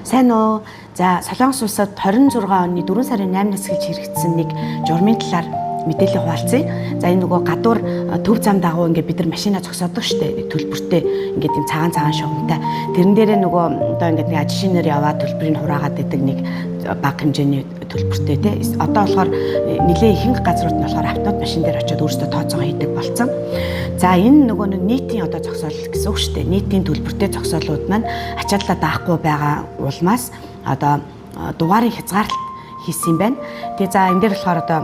Сайн уу? За Солонгос улсад 26 оны 4 сарын 8-наас эхэлж хэрэгжсэн нэг журмын талаар мэдээлэл хуваалцъя. За энэ нөгөө гадуур төв зам дагуу ингээд бид нар машина зогсоодог штэ төлбөртэй ингээд юм цагаан шугамтай. Тэрэн дээрээ нөгөө одоо ингээд нэг ажишинээр яваад төлбөрийг хураагаад идэг нэг бага хэмжээний төлбөртэй тий. Одоо болохоор нэлээ ихэнх газрууд нь болохоор автомат машин дээр очиод өөрсдөө тооцоогоо хийдэг болсон. За энэ нөгөө нийтийн одоо зогсоол гэсэн үг штэ. Нийтийн төлбөртэй зогсоолууд маань ачааллаа даахгүй байгаа улмаас одоо дугаарыг хязгаарлалт хийсэн юм байна. Тэгээ за энэ дээр болохоор одоо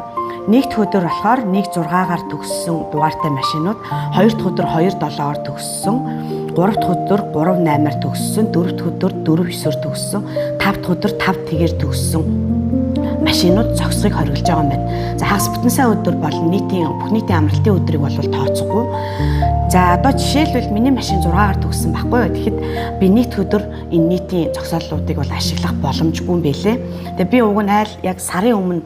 нэгд өдөр болохоор 1.6-аар төгссөн дугаартай машинууд, хоёр дахь өдөр 2.7-оор төгссөн, гурав дахь өдөр 3.8-аар төгссөн, дөрөв дахь өдөр 4.9-оор төгссөн, тав дахь өдөр 5.1-ээр төгссөн машинууд зогсохыг хориглож байгаа юм байна. За хагас бүтэн сая өдөр бол бүх нийтийн амралтын өдрийг бол тооцохгүй. За одоо жишээлбэл миний машин 6-аар төгссөн байхгүй юу. Тэгэхэд би нийт өдөр энэ нийтийн зогсооллуудыг бол ашиглах боломжгүй юм байлээ. Тэгээ би уг нь айл яг сарын өмнө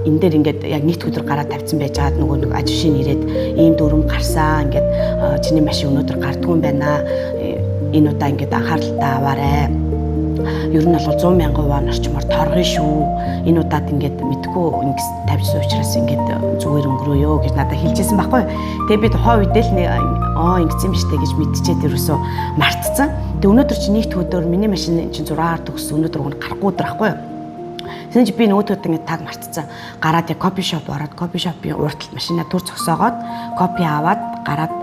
энэ дээр ингээд яг нийт өдөр гараад тавьсан байж байгаад нөгөө нэг ажишин ирээд ийм дүрм гарсан ингээд чиний машин өнөөдөр гардгүй юм байна. Энэ удаа ингээд анхааралтай аваарай. Ер нь бол 100,000 вон орчмоор торгоё шүү. Энэ удаад ингээд мэдгүй ингээс тавьсан учраас ингээд зүгээр өнгөрөөё гэж надад хэлжсэн байхгүй. Тэгээ би тухайн үед л ингэсэн юм штэ гэж мэдчихээд ерөөсөө мартцсан. Тэгээ өнөөдөр чи нийт өдөр миний машин чинь 6-аар төгссөн өнөөдөр уг нь гарахгүй өдөр байхгүй. Тэгсэн чи би нөгөөдөө ингээд таг мартцсан. Гараад яг кофе шоп ороод кофе шопын урталт машина түр зогсоогоод кофе аваад гараад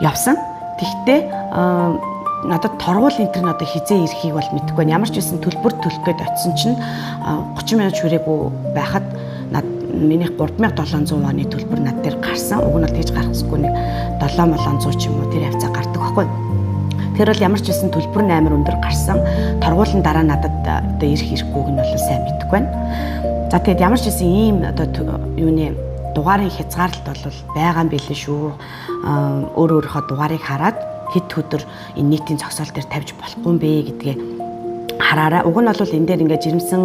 явсан. Тэгтээ надад торгуул энтер нь одоо хизээ ирэхийг бол мэдэхгүй байна. Ямар ч байсан төлбөр төлөх гээд очисон чинь 30 минут хүрээгүй байхад миний 3700 оны төлбөр над дээр гарсан. Уг нь бол тэгж гаргахгүй нэг 700 ч юм уу тэр хавцаа гардаг байхгүй. Тэр бол ямар ч байсан төлбөр нь амар өндөр гарсан. Торгуул нь дараа надад одоо ирэх ирэхгүйг нь бол сайн мэдэхгүй байна. За тэгээд ямар ч байсан ийм одоо юуны дугаарын хязгаарлалт бол байгаа юм билээ шүү. Өөрийнхөө дугаарыг хараад хэд өдөр энэ нийтийн зогсоол дээр тавьж болохгүй юм бэ гэдгээ хараарай. Уг нь бол энэ дээр ингээд жирэмсэн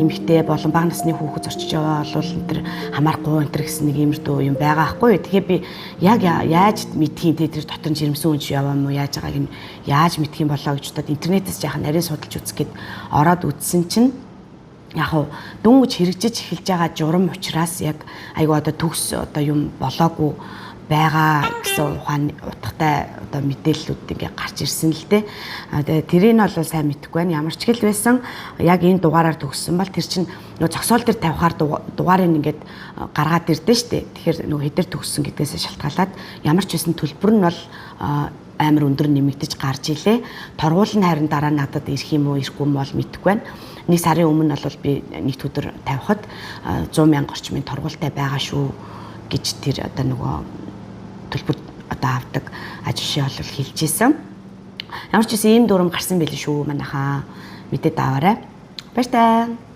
эмэгтэй болон бага насны хүүхэд зорчиж яваа бол энэ төр хамаарахгүй энэ төр гэсэн нэг иймэрдүү юм байгаа байхгүй. Тэгэхээр би яг яаж мэдхийн тэр дотор жирэмсэн хүн ч яваа мó яаж байгааг нь яаж мэдхийн болоо гэж бодоод интернетээс яахан нарийн судалж үзэх гээд ороод үзсэн чинь яг хөө дөнгөж хэрэгжиж эхэлж байгаа журам учраас яг айгу одоо төгс одоо юм болоогүй байгаа гэсэн ухааны утгатай одоо мэдээллүүд ингээ гарч ирсэн л дээ. Тэгээ тэрийг нь бол сайн мэдэхгүй байна. Ямар ч хэл байсан яг энэ дугаараар төгссөн бол тэр чинь нөгөө зогсоол дээр тавихаар дугаарыг ингээд гаргаад ирдэ штэ. Тэгэхээр нөгөө хэдэр төгссөн гэдгээс шалтгаалаад ямар ч байсан төлбөр нь бол амар өндөр нэмэгдэж гарч илээ. Торгуул нь харин дараа надад ирэх юм уу ирэхгүй юм бол мэдэхгүй байна. Нэг сарын өмнө бол би нэгд өдөр тавихад 100,000 орчмын торгуултай байгаа шүү гэж тэр одоо нөгөө төлбөр одоо авдаг ажишээ бол хэлжсэн. Ямар ч гэсэн ийм дүрм гарсан байл шүү манайхаа мэдээд аваарай. Баяр таа.